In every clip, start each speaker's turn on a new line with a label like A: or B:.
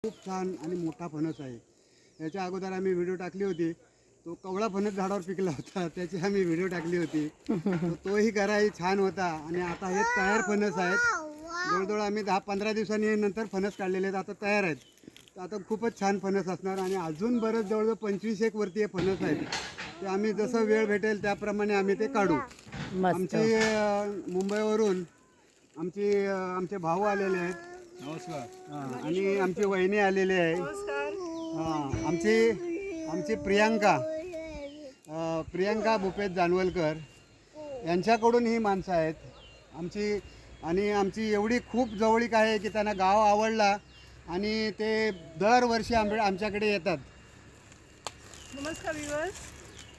A: खूप छान आणि मोठा फणस आहे. याच्या अगोदर आम्ही व्हिडिओ टाकली होती. तो कवळा फणस झाडावर पिकला होता, त्याची आम्ही व्हिडिओ टाकली होती. तोही कराही छान होता. आणि आता हे तयार फणस आहेत. जवळजवळ आम्ही 10-15 दिवसांनी नंतर फणस काढलेले आहेत, आता तयार आहेत. तर आता खूपच छान फणस असणार. आणि अजून बरंच जवळजवळ 25 वरती हे फणस आहेत. ते आम्ही जसं वेळ भेटेल त्याप्रमाणे आम्ही ते काढू. आमची मुंबईवरून आमचे भाऊ आलेले आहेत. नमस्कार. आणि आमची वहिनी आलेली आहे. हां, आमची प्रियांका भूपेश जानवलकर यांच्याकडून ही माणसं आहेत आमची. आणि आमची एवढी खूप जवळीक आहे की त्यांना गाव आवडला आणि ते दरवर्षी आमच्याकडे येतात.
B: नमस्कार व्ह्यूअर्स,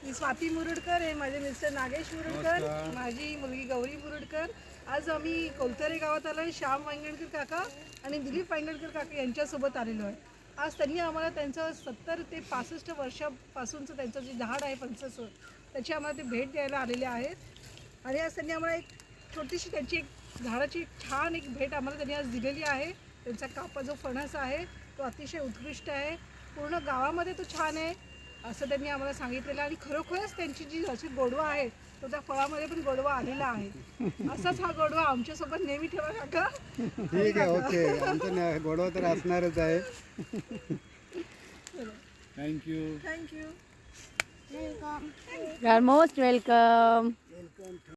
B: मी स्वाती मुरुडकर, हे माझे मिस्टर नागेश मुरुडकर, माझी मुलगी गौरी मुरुडकर. आज आम्ही कोलतरे गावात आलो आहे. श्याम वांगणकर काका आणि दिलीप वांगणकर काका यांच्यासोबत आलेलो आहे. आज त्यांनी आम्हाला त्यांचं 70 ते 65 वर्षापासूनचं त्यांचं जे झाड आहे फणसाचं, त्याची आम्हाला ते भेट द्यायला आलेले आहेत. आणि आज त्यांनी आम्हाला एक छोटीशी त्यांची एक झाडाची छान एक भेट आम्हाला त्यांनी आज दिलेली आहे. त्यांचा कापा जो फणस आहे तो अतिशय उत्कृष्ट आहे, पूर्ण गावामध्ये तो छान आहे असं त्यांनी आम्हाला सांगितलेलं. आणि खरोखरच त्यांची जी अशी गोडवा आहे तो त्या फळामध्ये पण गोडवा आलेला आहे. असाच हा गोडवा आमच्यासोबत नेहमी ठेवा काका.
A: ठीक आहे, ओके. आमचं गोडवा तर असणारच आहे.
C: Thank you.
B: Thank you.
D: You are most welcome.